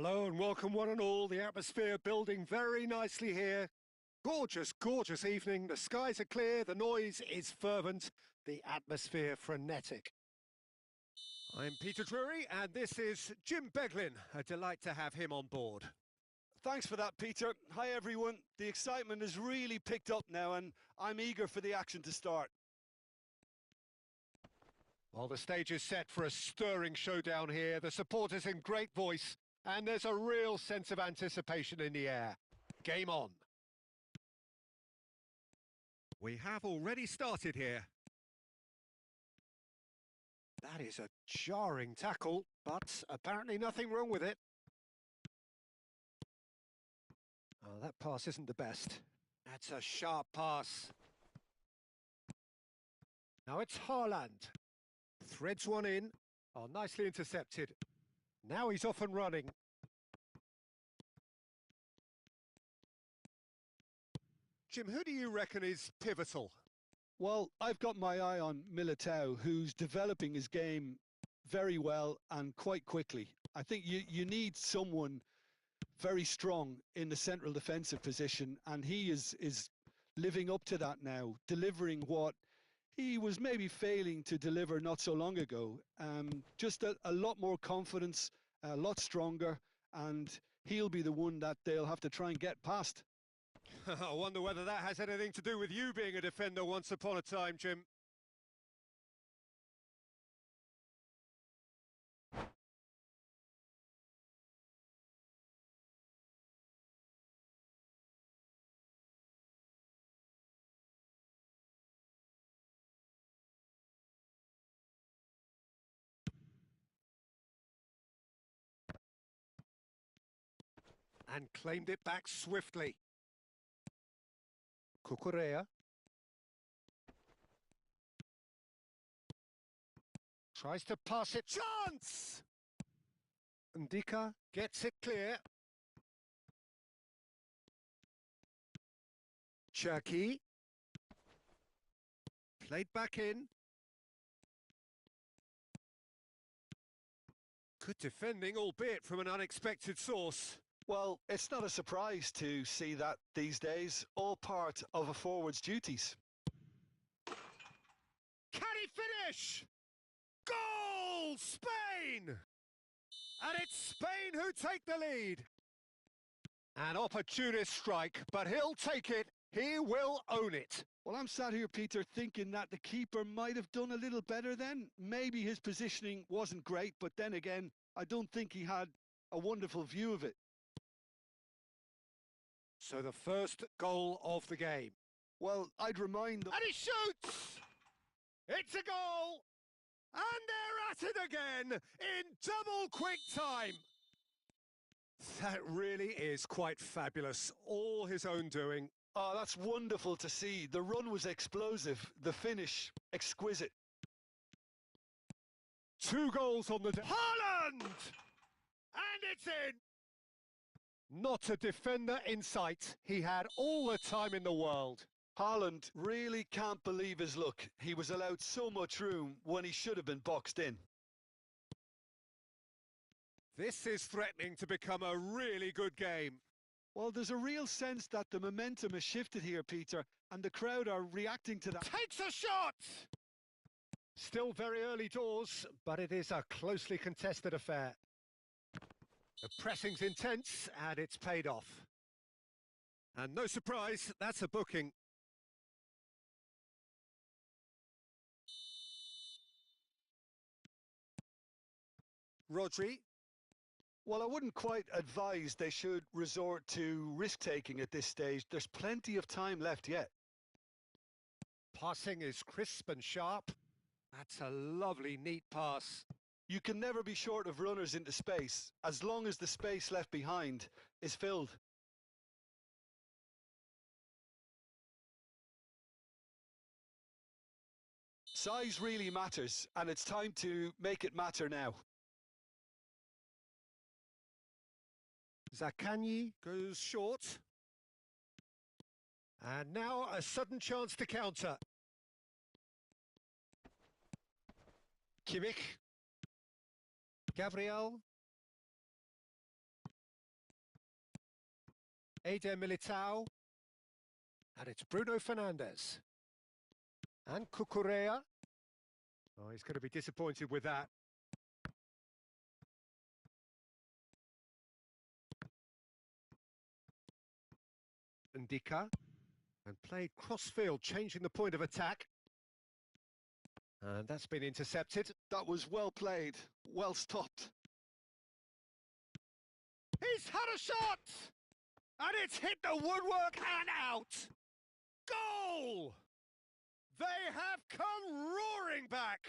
Hello and welcome one and all. The atmosphere building very nicely here. Gorgeous, gorgeous evening. The skies are clear, the noise is fervent, the atmosphere frenetic. I'm Peter Drury and this is Jim Beglin. A delight to have him on board. Thanks for that, Peter. Hi, everyone. The excitement has really picked up now and I'm eager for the action to start. Well, the stage is set for a stirring showdown here. The supporters in great voice and there's a real sense of anticipation in the air. Game on. We have already started here. That is a jarring tackle, but apparently nothing wrong with it. Oh, that pass isn't the best. That's a sharp pass. Now it's Haaland. Threads one in. Oh, nicely intercepted. Now he's off and running. Jim, who do you reckon is pivotal? Well, I've got my eye on Militao, who's developing his game very well and quite quickly. I think you need someone very strong in the central defensive position, and he is living up to that now, delivering what he was maybe failing to deliver not so long ago. Just a lot more confidence, a lot stronger, and he'll be the one that they'll have to try and get past. I wonder whether that has anything to do with you being a defender once upon a time, Jim. And claimed it back swiftly. Cucurella. Tries to pass it. Chance! Ndika gets it clear. Cherki. Played back in. Good defending, albeit from an unexpected source. Well, it's not a surprise to see that these days, all part of a forward's duties. Can he finish? Goal! Spain! And it's Spain who take the lead. An opportunist strike, but he'll take it. He will own it. Well, I'm sat here, Peter, thinking that the keeper might have done a little better then. Maybe his positioning wasn't great, but then again, I don't think he had a wonderful view of it. So the first goal of the game. Well, I'd remind them... And he shoots! It's a goal! And they're at it again in double quick time. That really is quite fabulous. All his own doing. Oh, that's wonderful to see. The run was explosive. The finish, exquisite. 2 goals on the day. Haaland! And it's in! Not a defender in sight. He had all the time in the world. Haaland really can't believe his luck. He was allowed so much room when he should have been boxed in. This is threatening to become a really good game. Well, there's a real sense that the momentum has shifted here, Peter, and the crowd are reacting to that. Takes a shot! Still very early doors, but it is a closely contested affair. The pressing's intense, and it's paid off. And no surprise, that's a booking. Rodri. Well, I wouldn't quite advise they should resort to risk-taking at this stage. There's plenty of time left yet. Passing is crisp and sharp. That's a lovely, neat pass. You can never be short of runners into space, as long as the space left behind is filled. Size really matters, and it's time to make it matter now. Zaccagni goes short. And now a sudden chance to counter. Kimmich. Gabriel. Eder Militao. And it's Bruno Fernandes. And Cucurella. Oh, he's going to be disappointed with that. Ndika. And played cross-field, changing the point of attack. And that's been intercepted. That was well played, well stopped. He's had a shot! And it's hit the woodwork and out! Goal! They have come roaring back!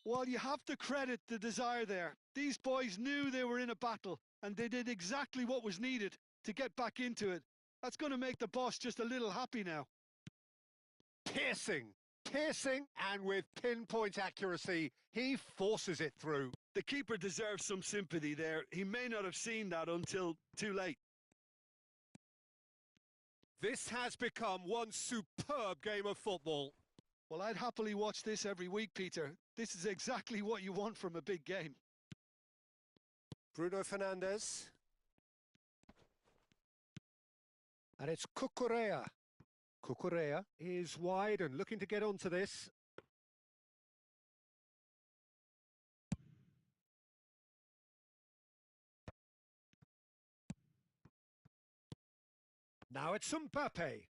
Well, you have to credit the desire there. These boys knew they were in a battle, and they did exactly what was needed to get back into it. That's going to make the boss just a little happy now. Piercing, and with pinpoint accuracy, he forces it through. The keeper deserves some sympathy there. He may not have seen that until too late. This has become one superb game of football. Well, I'd happily watch this every week, Peter. This is exactly what you want from a big game. Bruno Fernandes. And it's Cucurella. Cucurella is wide and looking to get onto this. Now it's Mbappe.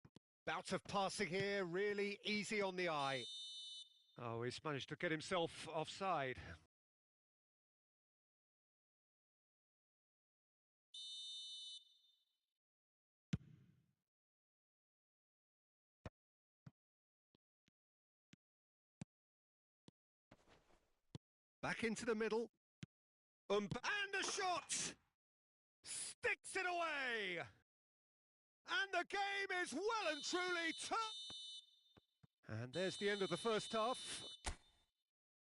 Bout of passing here, really easy on the eye. Oh, he's managed to get himself offside. Back into the middle. And the shot! Sticks it away! And the game is well and truly turned. And there's the end of the first half.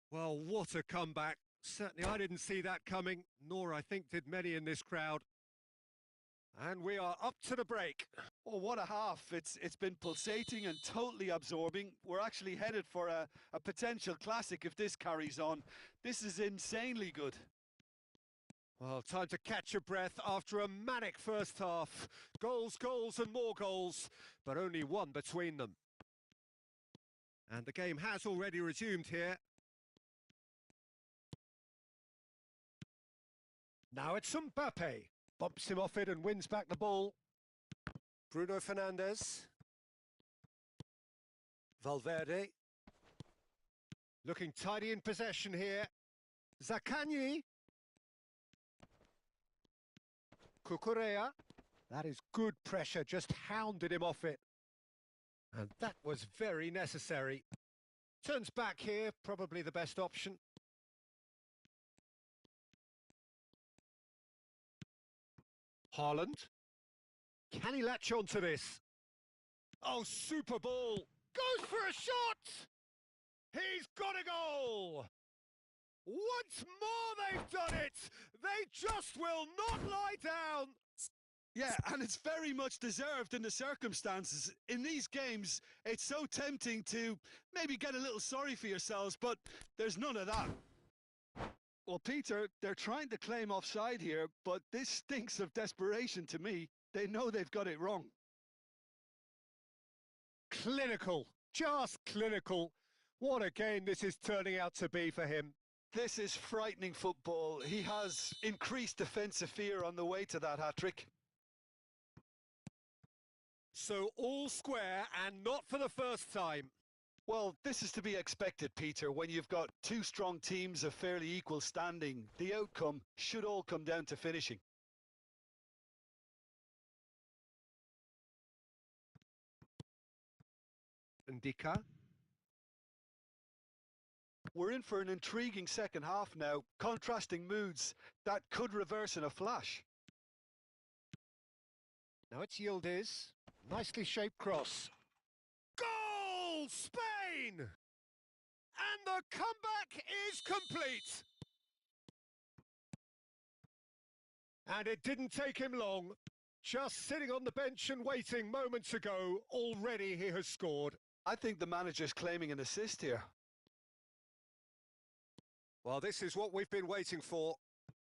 Well, what a comeback. Certainly I didn't see that coming, nor I think did many in this crowd. And we are up to the break. Oh, what a half. It's been pulsating and totally absorbing. We're actually headed for a potential classic if this carries on. This is insanely good. Well, time to catch your breath after a manic first half. Goals, goals and more goals, but only one between them. And the game has already resumed here. Now it's Mbappe. Bumps him off it and wins back the ball. Bruno Fernandes. Valverde. Looking tidy in possession here. Zaccagni. Cucurella. That is good pressure, just hounded him off it. And that was very necessary. Turns back here, probably the best option. Haaland. Can he latch on to this? Oh, super ball. Goes for a shot! He's got a goal! Once more they've done it! They just will not lie down! Yeah, and it's very much deserved in the circumstances. In these games, it's so tempting to maybe get a little sorry for yourselves, but there's none of that. Well, Peter, they're trying to claim offside here, but this stinks of desperation to me. They know they've got it wrong. Clinical, just clinical. What a game this is turning out to be for him. This is frightening football. He has increased defensive fear on the way to that hat-trick. So all square and not for the first time. Well, this is to be expected, Peter. When you've got two strong teams of fairly equal standing, the outcome should all come down to finishing. Ndika. We're in for an intriguing second half now, contrasting moods that could reverse in a flash. Now it's Yildiz. Nicely shaped cross. Goal! Spain! And the comeback is complete. And it didn't take him long. Just sitting on the bench and waiting moments ago, already he has scored. I think the manager's claiming an assist here. Well, this is what we've been waiting for.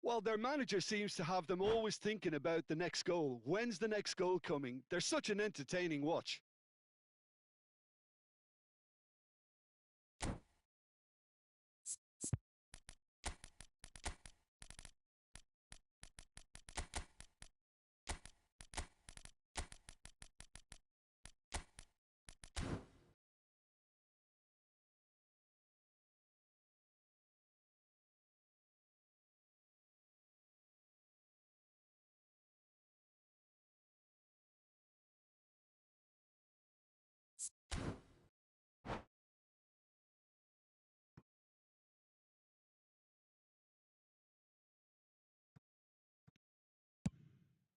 Well, their manager seems to have them always thinking about the next goal. When's the next goal coming? They're such an entertaining watch.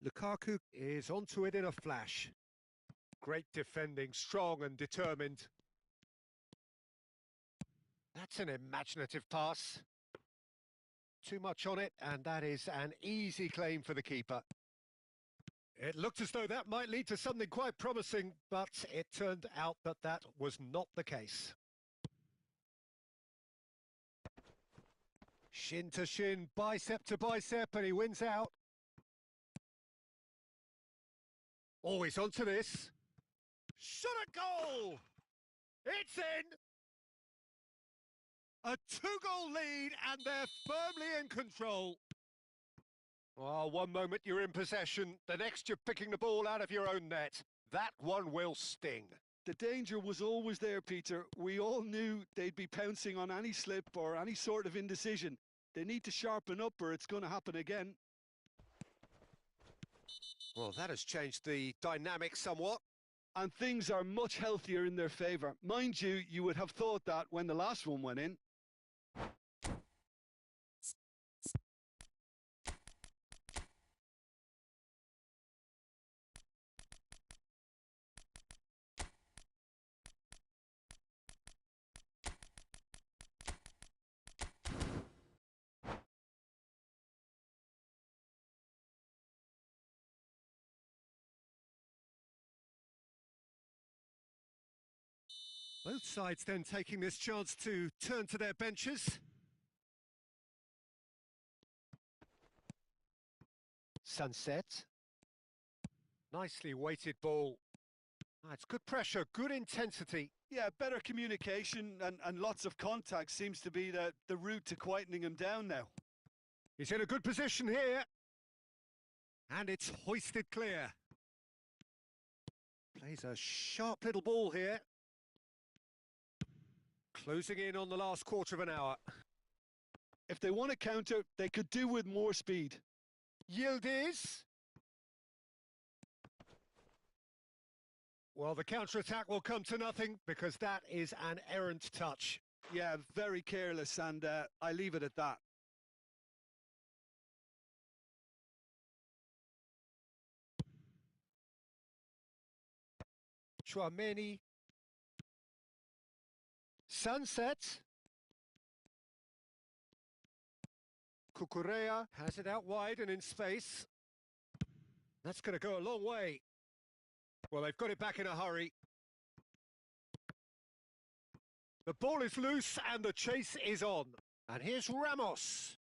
Lukaku is onto it in a flash. Great defending, strong and determined. That's an imaginative pass. Too much on it, and that is an easy claim for the keeper. It looked as though that might lead to something quite promising, but it turned out that that was not the case. Shin to shin, bicep to bicep, and he wins out. Always onto this. Shot at goal! It's in! A two-goal lead, and they're firmly in control. Oh, one moment you're in possession, the next you're picking the ball out of your own net. That one will sting. The danger was always there, Peter. We all knew they'd be pouncing on any slip or any sort of indecision. They need to sharpen up or it's going to happen again. Well, that has changed the dynamic somewhat. And things are much healthier in their favour. Mind you, you would have thought that when the last one went in. Both sides then taking this chance to turn to their benches. Sunset. Nicely weighted ball. It's good pressure, good intensity. Yeah, better communication and lots of contact seems to be the route to quietening him down now. He's in a good position here. And it's hoisted clear. Plays a sharp little ball here. Closing in on the last quarter of an hour. If they want to counter, they could do with more speed. Yildiz. Well, the counter-attack will come to nothing because that is an errant touch. Yeah, very careless, and I leave it at that. Chouameni. Sunset. Cucurella has it out wide and in space. That's going to go a long way. Well, they've got it back in a hurry. The ball is loose and the chase is on. And here's Ramos.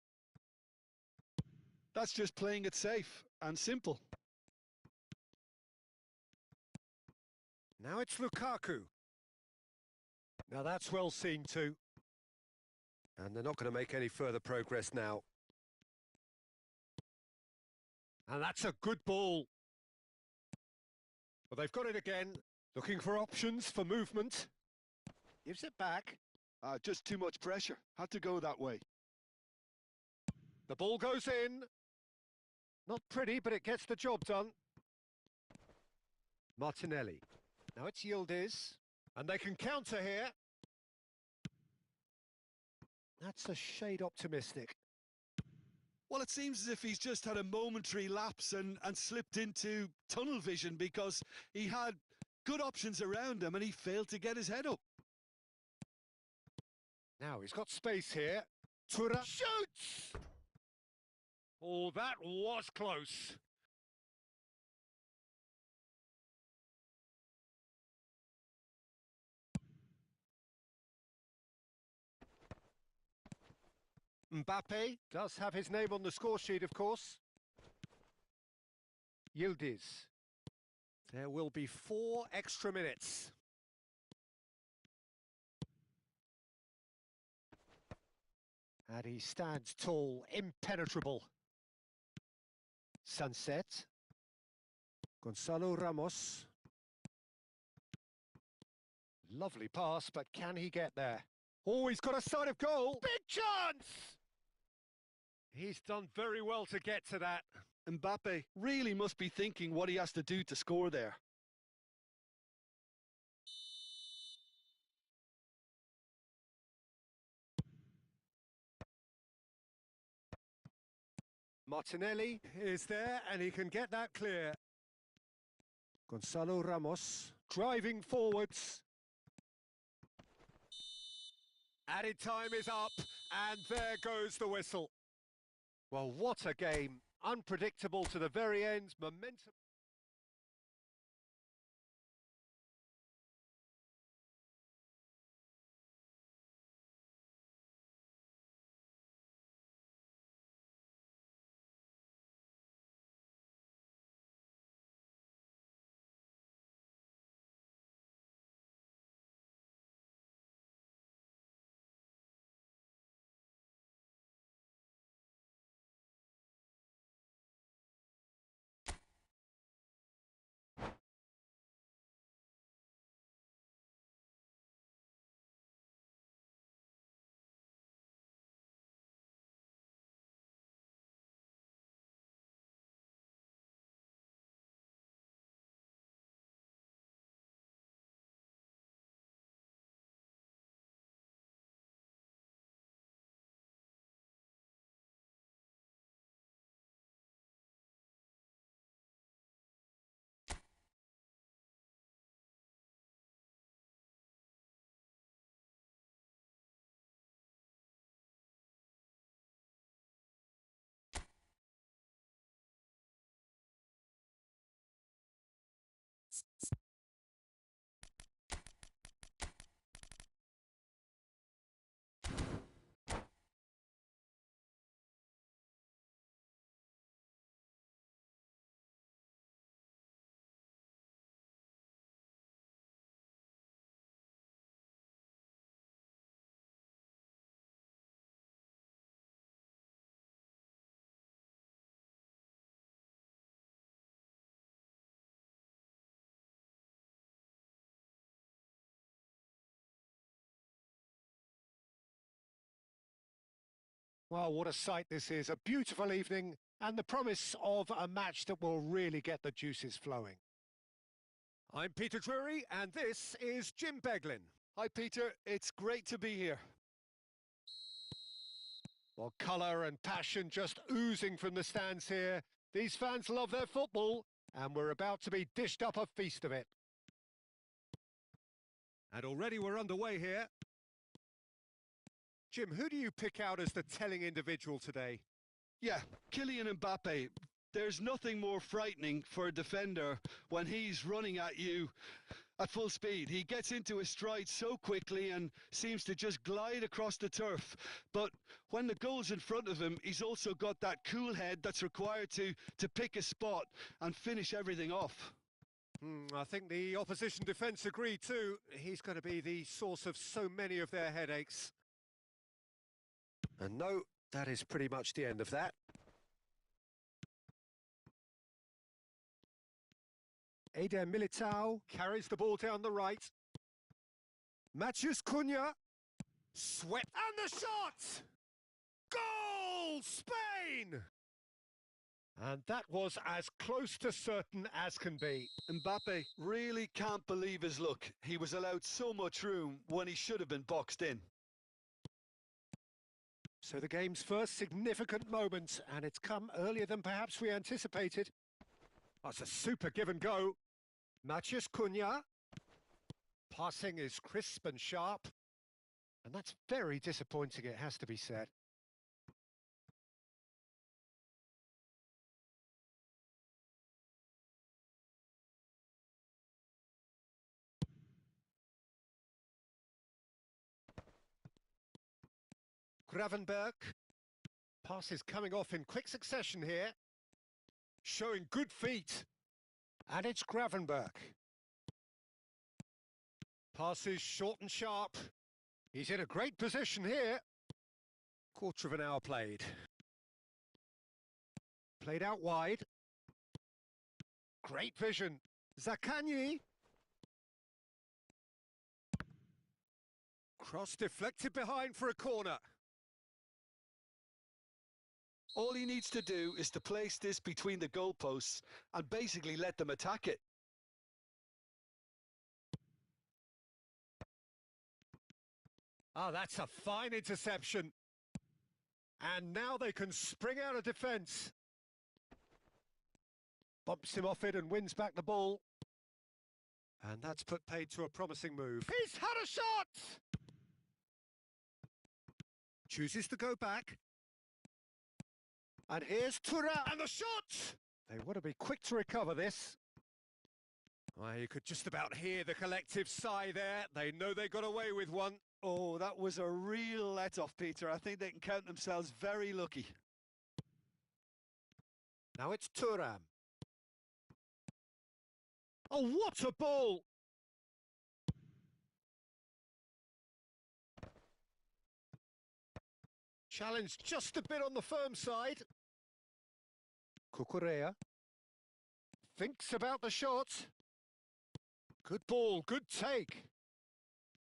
That's just playing it safe and simple. Now it's Lukaku. Now that's well seen too. And they're not going to make any further progress now. And that's a good ball. Well, they've got it again. Looking for options for movement. Gives it back. Just too much pressure. Had to go that way. The ball goes in. Not pretty, but it gets the job done. Martinelli. Now it's Yildiz. And they can counter here. That's a shade optimistic. Well, it seems as if he's just had a momentary lapse and slipped into tunnel vision because he had good options around him and he failed to get his head up. Now he's got space here. Tura shoots! Oh, that was close. Mbappe does have his name on the score sheet, of course. Yildiz. There will be 4 extra minutes. And he stands tall, impenetrable. Sunset. Gonzalo Ramos. Lovely pass, but can he get there? Oh, he's got a sight of goal. Big chance! He's done very well to get to that. Mbappe really must be thinking what he has to do to score there. Martinelli is there, and he can get that clear. Gonzalo Ramos driving forwards. Added time is up, and there goes the whistle. Well, what a game. Unpredictable to the very end. Momentum. Well, what a sight this is. A beautiful evening and the promise of a match that will really get the juices flowing. I'm Peter Drury, and this is Jim Beglin. Hi, Peter. It's great to be here. Well, colour and passion just oozing from the stands here. These fans love their football, and we're about to be dished up a feast of it. And already we're underway here. Jim, who do you pick out as the telling individual today? Yeah, Kylian Mbappe. There's nothing more frightening for a defender when he's running at you at full speed. He gets into his stride so quickly and seems to just glide across the turf. But when the goal's in front of him, he's also got that cool head that's required to pick a spot and finish everything off. I think the opposition defence agree too. He's going to be the source of so many of their headaches. And no, that is pretty much the end of that. Eder Militao carries the ball down the right. Matheus Cunha. Swept. And the shot! Goal! Spain! And that was as close to certain as can be. Mbappe really can't believe his luck. He was allowed so much room when he should have been boxed in. So the game's first significant moment, and it's come earlier than perhaps we anticipated. That's a super give and go. Matheus Cunha. Passing is crisp and sharp. And that's very disappointing, it has to be said. Gravenberg. Passes coming off in quick succession here. Showing good feet. And it's Gravenberg. Passes short and sharp. He's in a great position here. Quarter of an hour played. Played out wide. Great vision. Zaccagni. Cross deflected behind for a corner. All he needs to do is to place this between the goalposts and basically let them attack it. Oh, that's a fine interception. And now they can spring out of defence. Bumps him off it and wins back the ball. And that's put paid to a promising move. He's had a shot! Chooses to go back. And here's Thuram, and the shot! They want to be quick to recover this. Well, you could just about hear the collective sigh there. They know they got away with one. Oh, that was a real let-off, Peter. I think they can count themselves very lucky. Now it's Thuram. Oh, what a ball! Challenge just a bit on the firm side. Cucurella thinks about the shot. Good ball, good take.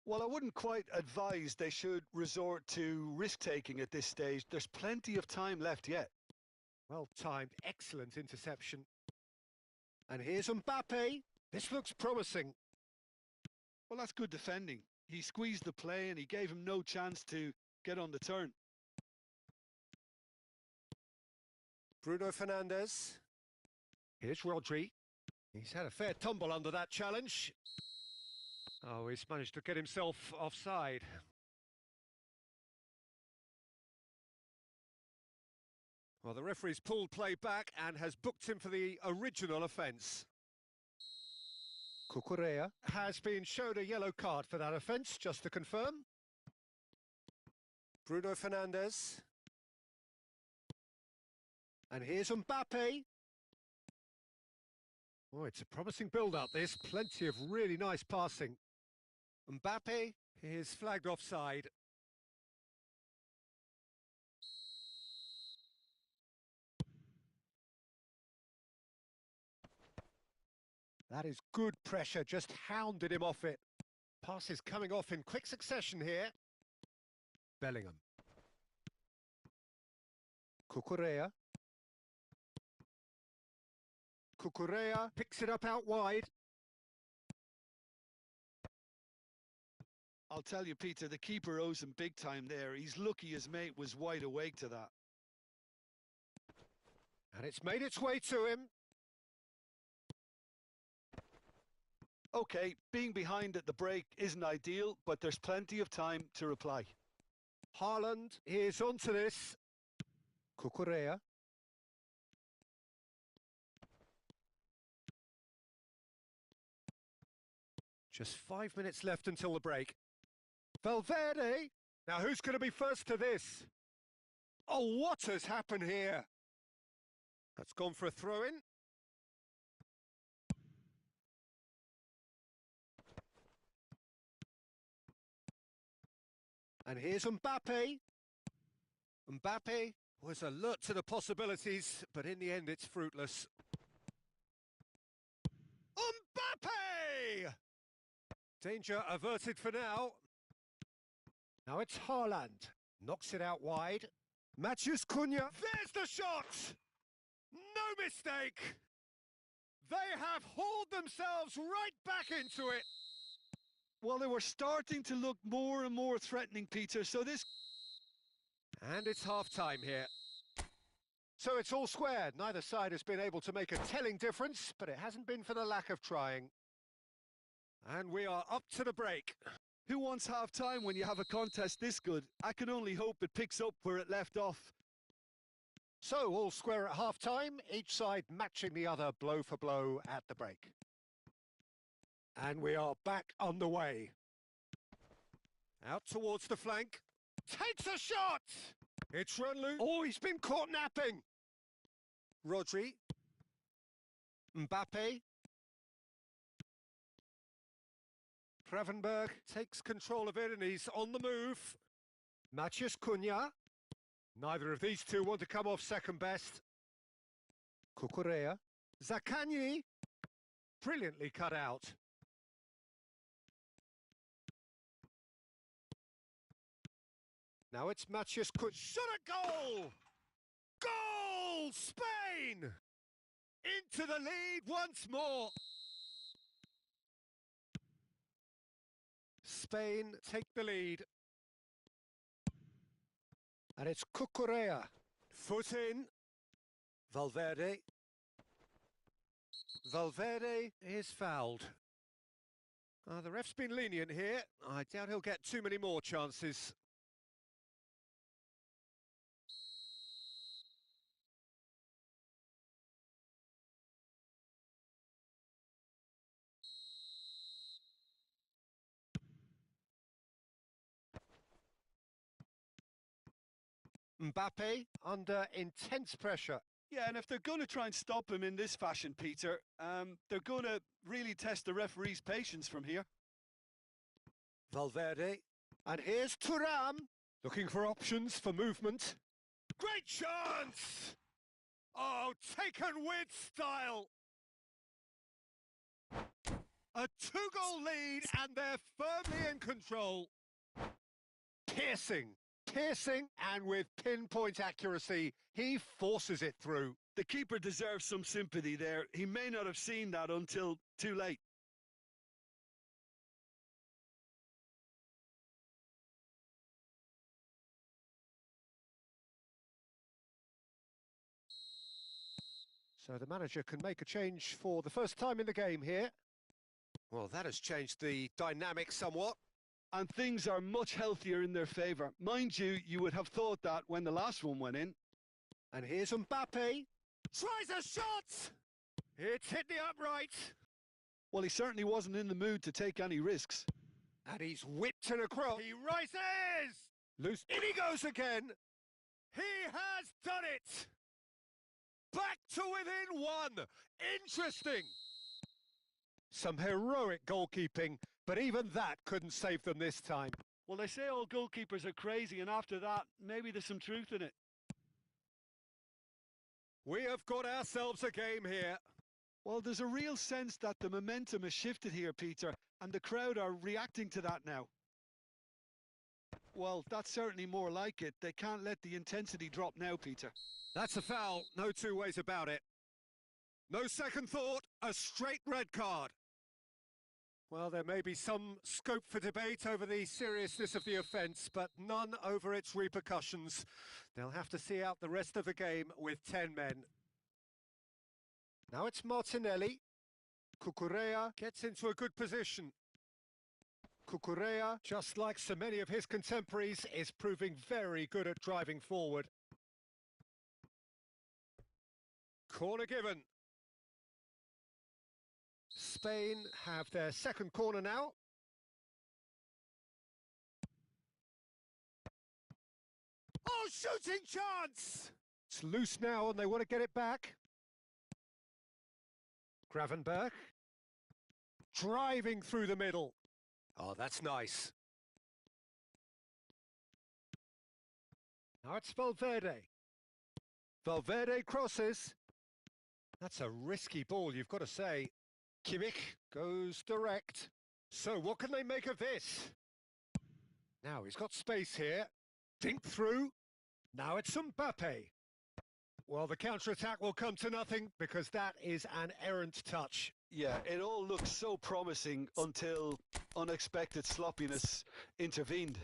Well, I wouldn't quite advise they should resort to risk-taking at this stage. There's plenty of time left yet. Well timed, excellent interception. And here's Mbappe. This looks promising. Well, that's good defending. He squeezed the play and he gave him no chance to get on the turn. Bruno Fernandes. Here's Rodri. He's had a fair tumble under that challenge. Oh, he's managed to get himself offside. Well, the referee's pulled play back and has booked him for the original offence. Cucurella has been showed a yellow card for that offence, just to confirm. Bruno Fernandes. And here's Mbappe. Oh, it's a promising build-up, this. Plenty of really nice passing. Mbappe is flagged offside. That is good pressure, just hounded him off it. Passes coming off in quick succession here. Bellingham. Cucurella. Cucurella picks it up out wide. I'll tell you, Peter, the keeper owes him big time there. He's lucky his mate was wide awake to that. And it's made its way to him. OK, being behind at the break isn't ideal, but there's plenty of time to reply. Haaland is onto this. Cucurella. Just 5 minutes left until the break. Valverde. Now who's going to be first to this? Oh, what has happened here? That's gone for a throw-in. And here's Mbappe. Mbappe was alert to the possibilities, but in the end it's fruitless. Mbappe! Danger averted for now. Now it's Haaland. Knocks it out wide. Matheus Cunha. There's the shot! No mistake! They have hauled themselves right back into it. Well, they were starting to look more and more threatening, Peter, so this... And it's half-time here. So it's all square. Neither side has been able to make a telling difference, but it hasn't been for the lack of trying. And we are up to the break. Who wants half-time when you have a contest this good? I can only hope it picks up where it left off. So all square at half-time, each side matching the other blow for blow at the break. And we are back underway. Out towards the flank. Takes a shot! It's run loose. Oh, he's been caught napping. Rodri. Mbappe. Gravenberch takes control of it and he's on the move. Matheus Cunha. Neither of these two want to come off second best. Cucurella. Zaccagni. Brilliantly cut out. Now it's Matheus Cunha. Shot a goal! Goal! Spain! Into the lead once more. Spain take the lead. And it's Cucurella. Foot in. Valverde. Valverde is fouled. The ref's been lenient here. I doubt he'll get too many more chances. Mbappe under intense pressure. Yeah, and if they're going to try and stop him in this fashion, Peter, they're going to really test the referee's patience from here. Valverde. And here's Thuram. Looking for options for movement. Great chance! Oh, taken with style. A two-goal lead and they're firmly in control. Piercing, and with pinpoint accuracy, he forces it through. The keeper deserves some sympathy there. He may not have seen that until too late. So the manager can make a change for the first time in the game here. Well, that has changed the dynamic somewhat. And things are much healthier in their favour. Mind you, you would have thought that when the last one went in. And here's Mbappe. Tries a shot! It's hit the upright. Well, he certainly wasn't in the mood to take any risks. And he's whipped it across. He rises! Loose. In he goes again. He has done it! Back to within one. Interesting. Some heroic goalkeeping, but even that couldn't save them this time. Well, they say all goalkeepers are crazy, and after that, maybe there's some truth in it. We have got ourselves a game here. Well, there's a real sense that the momentum has shifted here, Peter, and the crowd are reacting to that now. Well, that's certainly more like it. They can't let the intensity drop now, Peter. That's a foul, no two ways about it. No second thought, a straight red card. Well, there may be some scope for debate over the seriousness of the offence, but none over its repercussions. They'll have to see out the rest of the game with 10 men. Now it's Martinelli. Cucurella gets into a good position. Cucurella, just like so many of his contemporaries, is proving very good at driving forward. Corner given. Spain have their second corner now. Oh, shooting chance! It's loose now and they want to get it back. Gravenberch. Driving through the middle. Oh, that's nice. Now it's Valverde. Valverde crosses. That's a risky ball, you've got to say. Kimmich goes direct. So what can they make of this? Now he's got space here. Dink through. Now it's Mbappe. Well, the counter-attack will come to nothing because that is an errant touch. Yeah, it all looks so promising until unexpected sloppiness intervened.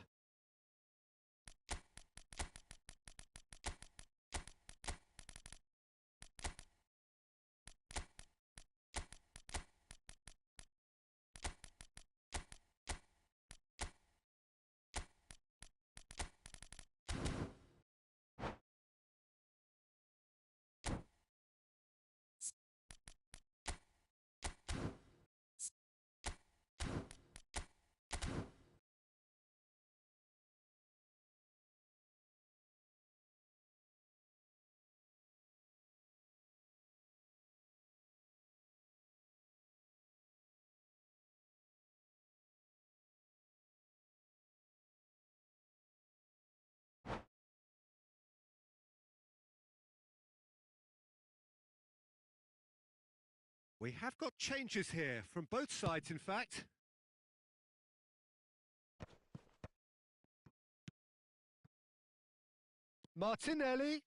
We have got changes here, from both sides in fact. Martinelli.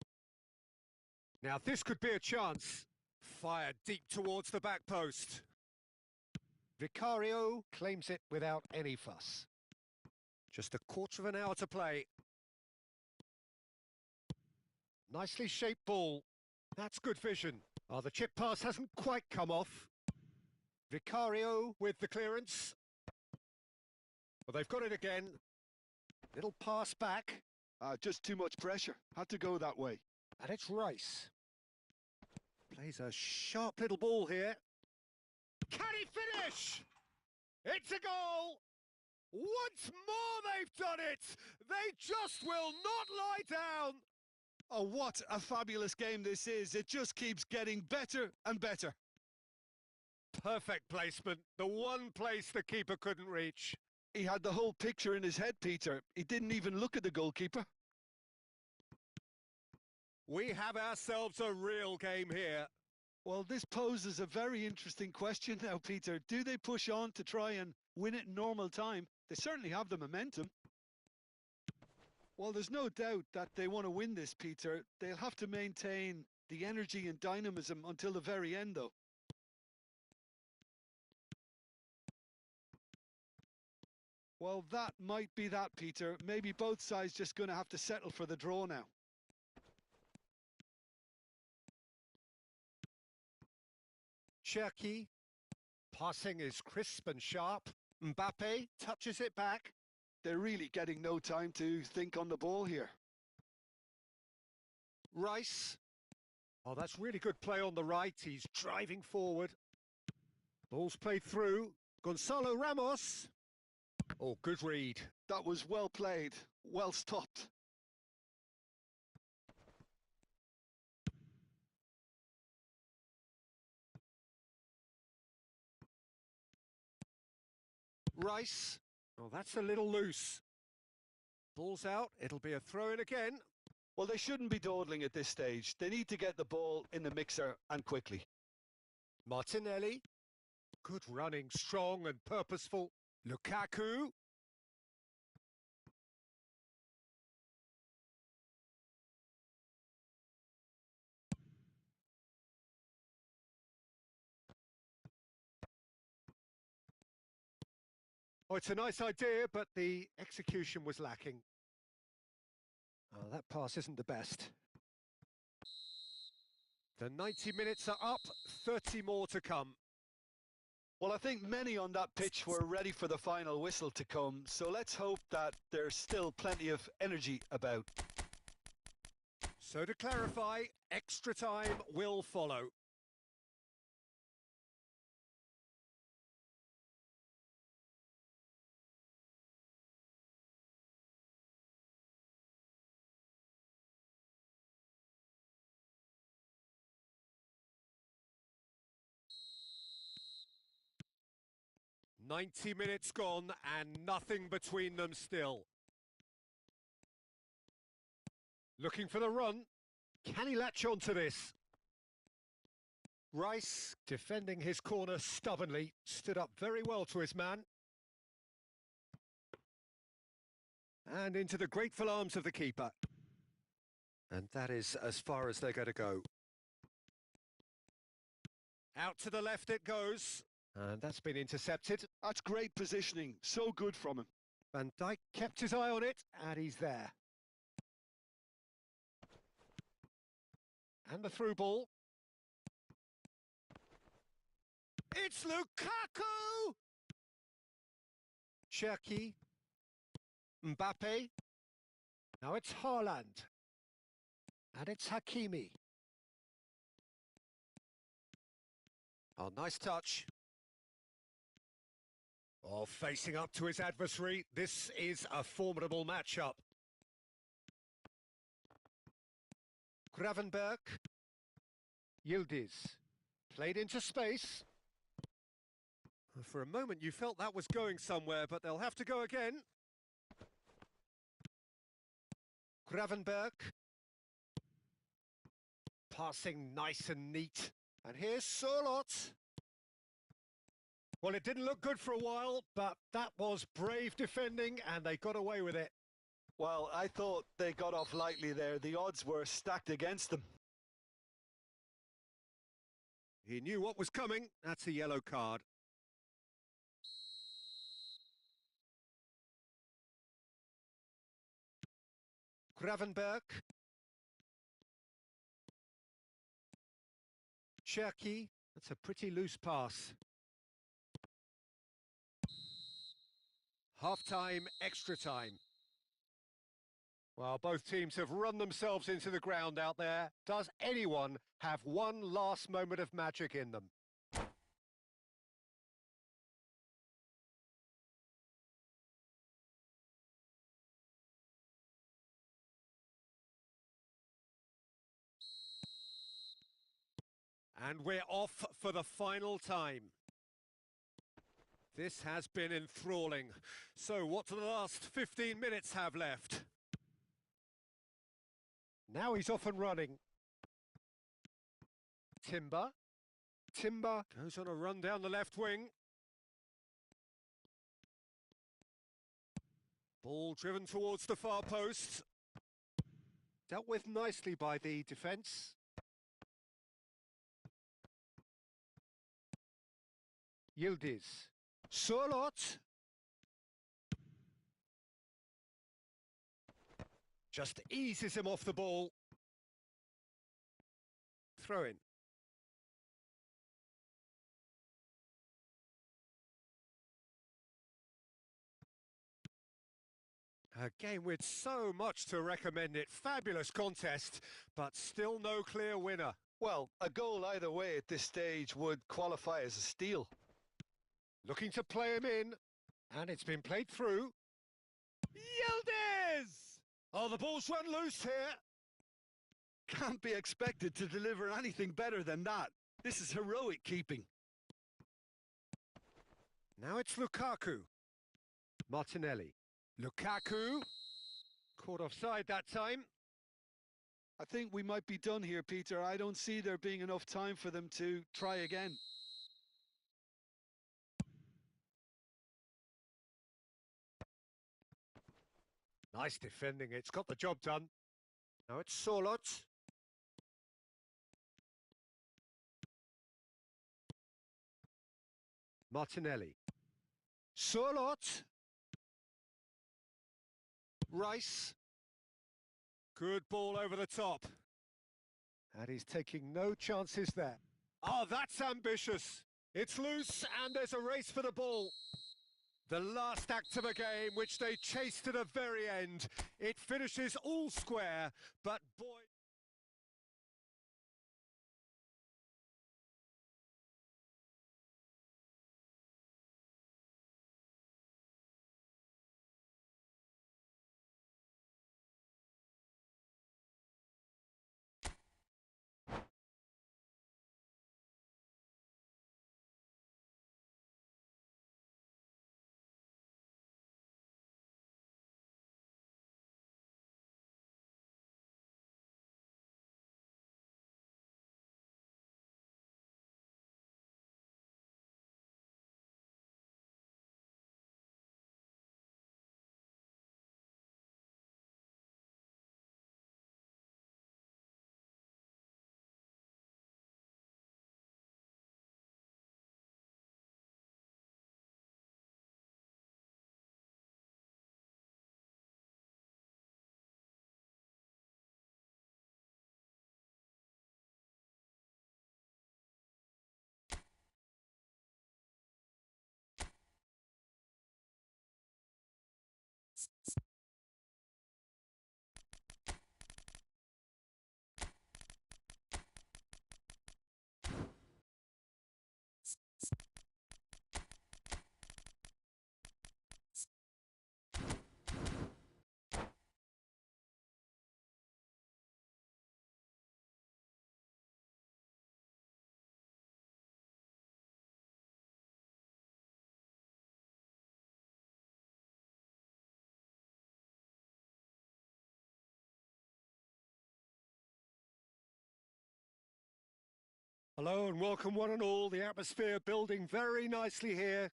Now this could be a chance. Fired deep towards the back post. Vicario claims it without any fuss. Just a quarter of an hour to play. Nicely shaped ball. That's good vision. Oh, the chip pass hasn't quite come off. Vicario with the clearance. Well, they've got it again. Little pass back. Just too much pressure. Had to go that way. And it's Rice. Plays a sharp little ball here. Can he finish? It's a goal! Once more they've done it! They just will not lie down! Oh, what a fabulous game this is. It just keeps getting better and better. Perfect placement. The one place the keeper couldn't reach. He had the whole picture in his head, Peter. He didn't even look at the goalkeeper. We have ourselves a real game here. Well, this poses a very interesting question now, Peter. Do they push on to try and win it in normal time? They certainly have the momentum. Well, there's no doubt that they want to win this, Peter. They'll have to maintain the energy and dynamism until the very end, though. Well, that might be that, Peter. Maybe both sides just going to have to settle for the draw now. Cherki. Passing is crisp and sharp. Mbappe touches it back. They're really getting no time to think on the ball here. Rice. Oh, that's really good play on the right. He's driving forward. Ball's played through. Gonzalo Ramos. Oh, good read. That was well played, well stopped. Rice. Oh, that's a little loose. Ball's out. It'll be a throw-in again. Well, they shouldn't be dawdling at this stage. They need to get the ball in the mixer and quickly. Martinelli. Good running, strong and purposeful. Lukaku. Oh, it's a nice idea, but the execution was lacking. Oh, that pass isn't the best. The 90 minutes are up, 30 more to come. Well, I think many on that pitch were ready for the final whistle to come, so let's hope that there's still plenty of energy about. So to clarify, extra time will follow. "90 minutes gone and nothing between them still. Looking for the run. Can he latch on to this? Rice, defending his corner stubbornly, stood up very well to his man. And into the grateful arms of the keeper. And that is as far as they're going to go. Out to the left it goes. And that's been intercepted. That's great positioning. So good from him. Van Dijk kept his eye on it, and he's there. And the through ball. It's Lukaku! Cherki. Mbappe. Now it's Haaland. And it's Hakimi. Oh, nice touch. Oh, facing up to his adversary. This is a formidable matchup. Gravenberg. Yildiz. Played into space. For a moment you felt that was going somewhere, but they'll have to go again. Gravenberg. Passing nice and neat. And here's Sørloth. Well, it didn't look good for a while, but that was brave defending and they got away with it. Well, I thought they got off lightly there. The odds were stacked against them. He knew what was coming. That's a yellow card. Gravenberg. Cherky. That's a pretty loose pass. Half-time, extra time. Well, both teams have run themselves into the ground out there. Does anyone have one last moment of magic in them? And we're off for the final time. This has been enthralling. So what do the last 15 minutes have left? Now he's off and running. Timber. Timber goes on a run down the left wing. Ball driven towards the far post. Dealt with nicely by the defence. Yildiz. Surlot. Just eases him off the ball. Throw in. A game with so much to recommend it. Fabulous contest, but still no clear winner. Well, a goal either way at this stage would qualify as a steal. Looking to play him in, and it's been played through. Yildiz! Oh, the ball's run loose here. Can't be expected to deliver anything better than that. This is heroic keeping. Now it's Lukaku. Martinelli. Lukaku. Caught offside that time. I think we might be done here, Peter. I don't see there being enough time for them to try again. Nice defending. It's got the job done. Now it's Surlot. Martinelli. Surlot. Rice. Good ball over the top. And he's taking no chances there. Oh, that's ambitious. It's loose and there's a race for the ball. The last act of a game which they chased to the very end. It finishes all square, but boy... Hello and welcome one and all. The atmosphere building very nicely here.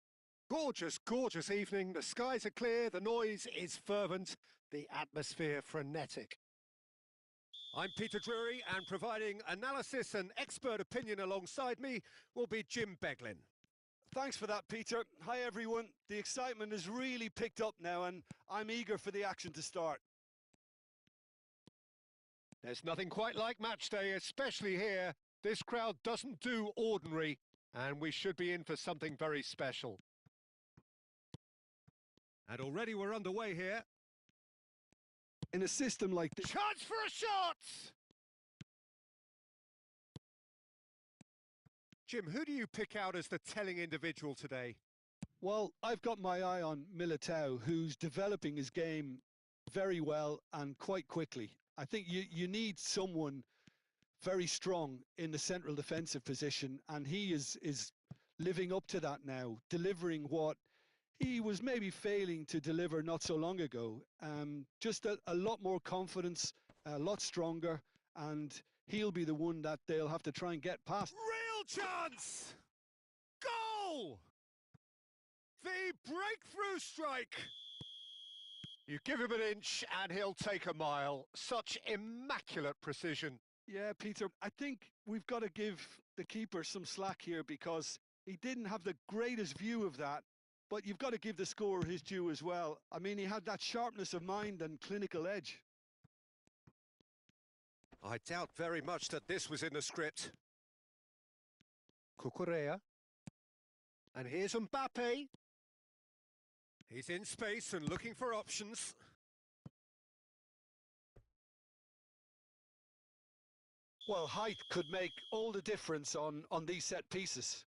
Gorgeous, gorgeous evening. The skies are clear, the noise is fervent, the atmosphere frenetic. I'm Peter Drury, and providing analysis and expert opinion alongside me will be Jim Beglin. Thanks for that, Peter. Hi, everyone. The excitement has really picked up now, and I'm eager for the action to start. There's nothing quite like match day, especially here. This crowd doesn't do ordinary, and we should be in for something very special. And already we're underway here. In a system like this... Chance for a shot! Jim, who do you pick out as the telling individual today? Well, I've got my eye on Militao, who's developing his game very well and quite quickly. I think you need someone very strong in the central defensive position, and he is living up to that now, delivering what he was maybe failing to deliver not so long ago. Just a lot more confidence, a lot stronger, and he'll be the one that they'll have to try and get past. Real chance! Goal! The breakthrough strike! You give him an inch and he'll take a mile. Such immaculate precision. Yeah, Peter, I think we've got to give the keeper some slack here because he didn't have the greatest view of that, but you've got to give the scorer his due as well. I mean, he had that sharpness of mind and clinical edge. I doubt very much that this was in the script. Cucurella. And here's Mbappe. He's in space and looking for options. Well, height could make all the difference on these set pieces.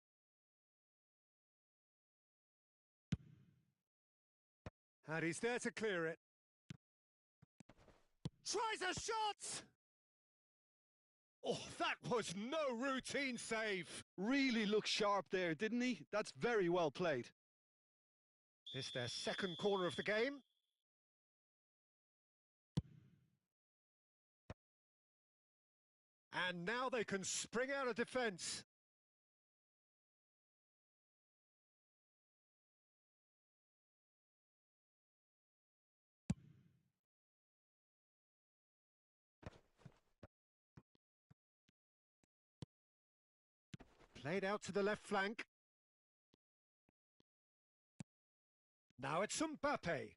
And he's there to clear it. Tries a shot! Oh, that was no routine save. Really looked sharp there, didn't he? That's very well played. This their second corner of the game. And now they can spring out of defence. Played out to the left flank. Now it's Mbappe.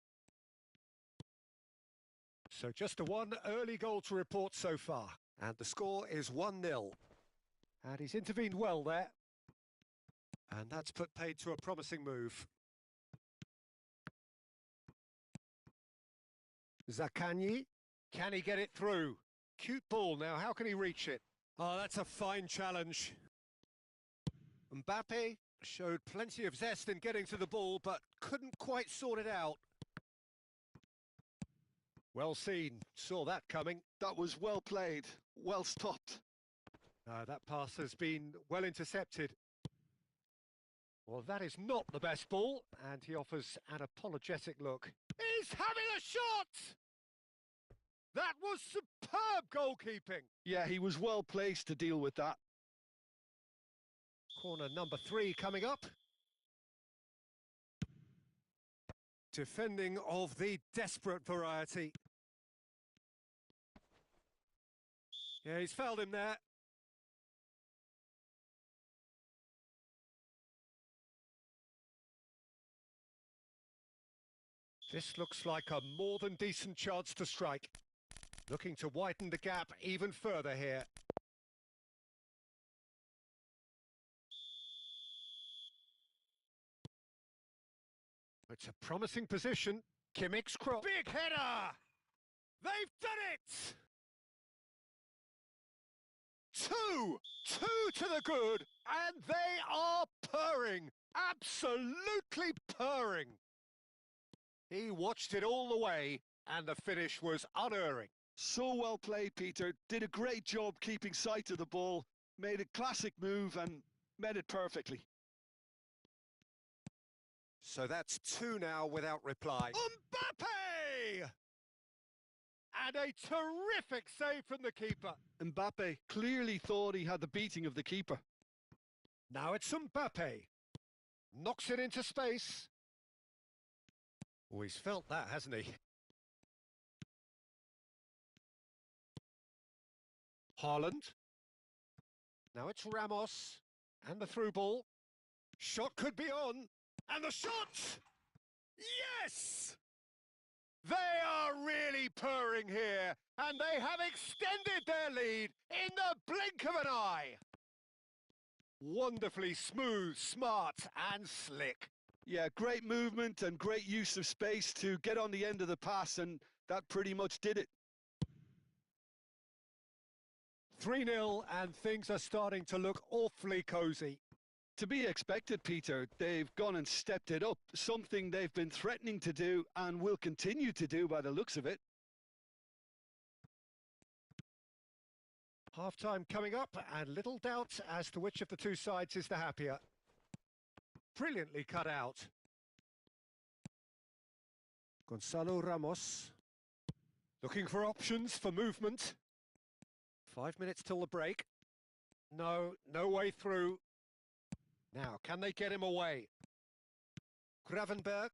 So just the one early goal to report so far. And the score is 1-0. And he's intervened well there. And that's put paid to a promising move. Zaccagni. Can he get it through? Cute ball now, how can he reach it? Oh, that's a fine challenge. Mbappe showed plenty of zest in getting to the ball, but couldn't quite sort it out. Well seen, saw that coming. That was well played, well stopped. That pass has been well intercepted. Well, that is not the best ball, and he offers an apologetic look. He's having a shot! That was superb goalkeeping. Yeah, he was well placed to deal with that. Corner number 3 coming up. Defending of the desperate variety. Yeah, he's fouled him there. This looks like a more than decent chance to strike. Looking to widen the gap even further here. It's a promising position. Kimmich's cross. Big header! They've done it! Two to the good, and they are purring. Absolutely purring. He watched it all the way, and the finish was unerring. So well played, Peter. Did a great job keeping sight of the ball, made a classic move and met it perfectly. So that's 2 now without reply. Mbappe! and a terrific save from the keeper. Mbappe clearly thought he had the beating of the keeper. Now it's Mbappe. Knocks it into space. Oh, he's felt that, hasn't he? Haaland. Now it's Ramos. And the through ball. Shot could be on. And the shot! Yes! They are really purring here. And they have extended their lead in the blink of an eye. Wonderfully smooth, smart and slick. Yeah, great movement and great use of space to get on the end of the pass, and that pretty much did it. 3-0 and things are starting to look awfully cosy. To be expected, Peter. They've gone and stepped it up, something they've been threatening to do and will continue to do by the looks of it. Half-time coming up and little doubt as to which of the two sides is the happier. Brilliantly cut out. Gonzalo Ramos. Looking for options for movement. 5 minutes till the break. No way through. Now, can they get him away? Gravenberg.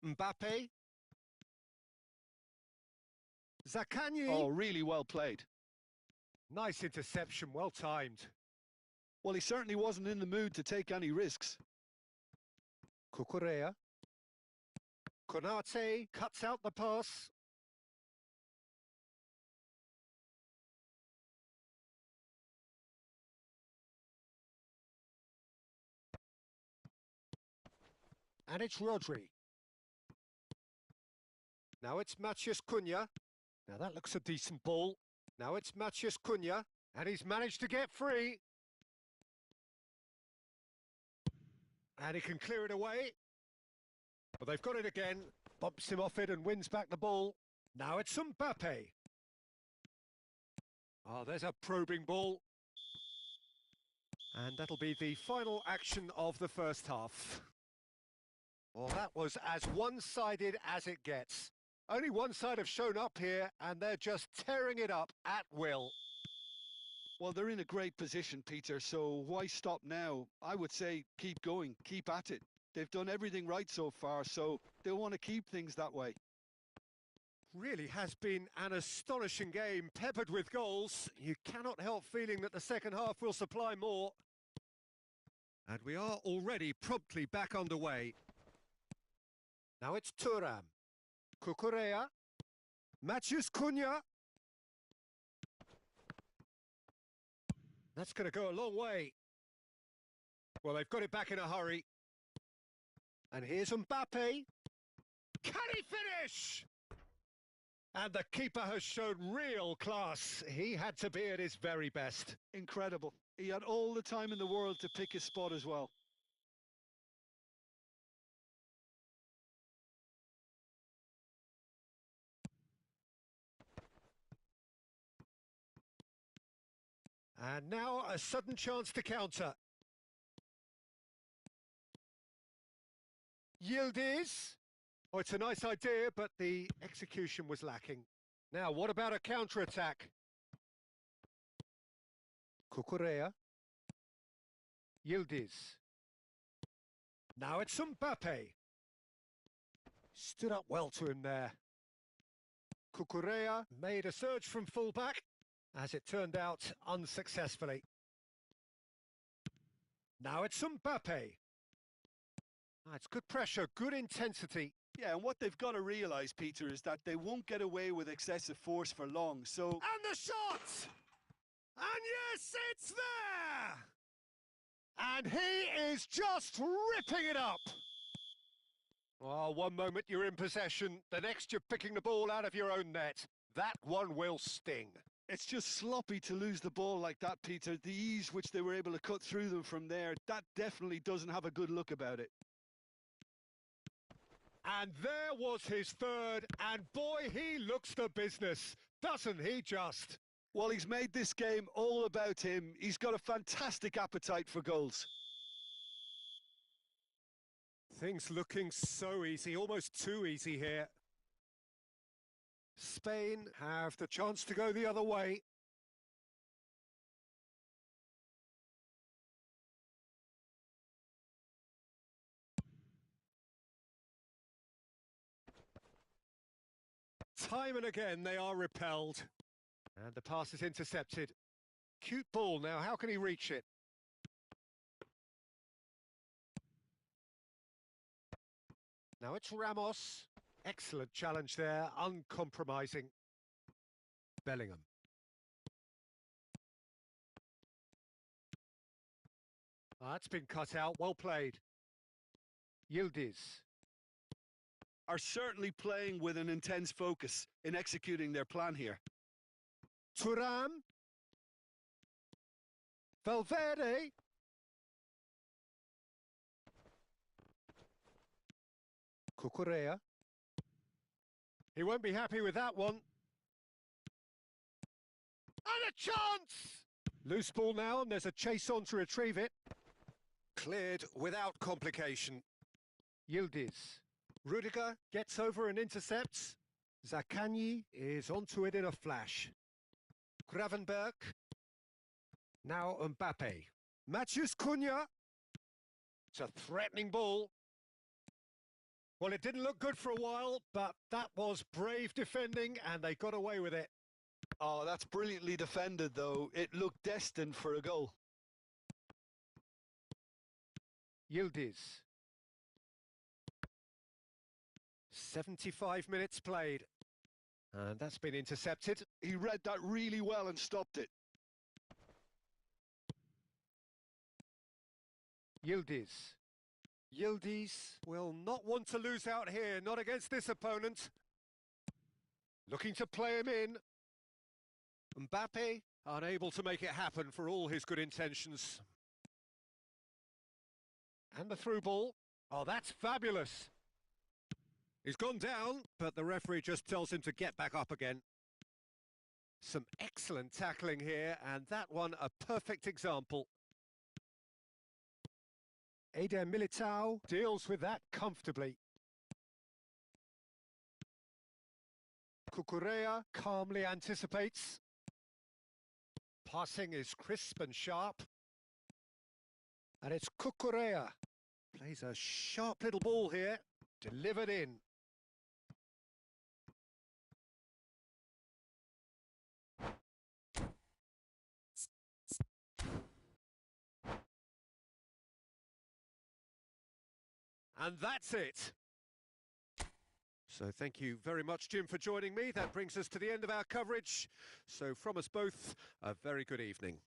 Mbappe. Zaccagni. Oh, really well played. Nice interception, well timed. Well, he certainly wasn't in the mood to take any risks. Cucurella. Konate cuts out the pass. And it's Rodri. Now it's Matheus Cunha. Now that looks a decent ball. Now it's Matheus Cunha. And he's managed to get free. And he can clear it away. But they've got it again. Bumps him off it and wins back the ball. Now it's Mbappe. Oh, there's a probing ball. And that'll be the final action of the first half. Well, that was as one-sided as it gets. Only one side have shown up here, and they're just tearing it up at will. Well, they're in a great position, Peter, so why stop now? I would say keep going, keep at it. They've done everything right so far, so they'll want to keep things that way. Really has been an astonishing game, peppered with goals. You cannot help feeling that the second half will supply more. And we are already promptly back underway. Now it's Thuram. Cucurella. Matheus Cunha. That's going to go a long way. Well, they've got it back in a hurry. And here's Mbappe. Can he finish? And the keeper has shown real class. He had to be at his very best. Incredible. He had all the time in the world to pick his spot as well. And now a sudden chance to counter. Yildiz. Oh, it's a nice idea, but the execution was lacking. Now, what about a counter-attack? Cucurella. Yildiz. Now it's Mbappe. Stood up well to him there. Cucurella made a surge from fullback, as it turned out unsuccessfully. Now it's Mbappe. It's good pressure, good intensity. Yeah, and what they've got to realise, Peter, is that they won't get away with excessive force for long, so... And the shot! And yes, it's there! And he is just ripping it up! Oh, one moment you're in possession, the next you're picking the ball out of your own net. That one will sting. It's just sloppy to lose the ball like that, Peter. The ease which they were able to cut through them from there, that definitely doesn't have a good look about it. And there was his third, and boy, he looks the business, doesn't he just? Well, he's made this game all about him. He's got a fantastic appetite for goals. Things looking so easy, almost too easy here. Spain have the chance to go the other way. Time and again they are repelled. And the pass is intercepted. Cute ball now, how can he reach it? Now it's Ramos. Excellent challenge there, uncompromising. Bellingham. That's been cut out, well played. Yildiz. Are certainly playing with an intense focus in executing their plan here. Thuram. Valverde. Cucurella. He won't be happy with that one. And a chance! Loose ball now, and there's a chase on to retrieve it. Cleared without complication. Yildiz. Rudiger gets over and intercepts. Zaccagni is onto it in a flash. Gravenberg. Now Mbappe. Matheus Cunha. It's a threatening ball. Well, it didn't look good for a while, but that was brave defending, and they got away with it. Oh, that's brilliantly defended, though. It looked destined for a goal. Yildiz. 75 minutes played. And that's been intercepted. He read that really well and stopped it. Yildiz. Yildiz will not want to lose out here, not against this opponent. Looking to play him in. Mbappe unable to make it happen for all his good intentions. And the through ball. Oh, that's fabulous. He's gone down, but the referee just tells him to get back up again. Some excellent tackling here, and that one a perfect example. Eder Militao deals with that comfortably. Cucurella calmly anticipates. Passing is crisp and sharp. And it's Cucurella. Plays a sharp little ball here. Delivered in. And that's it. So thank you very much, Jim, for joining me. That brings us to the end of our coverage. So from us both, a very good evening.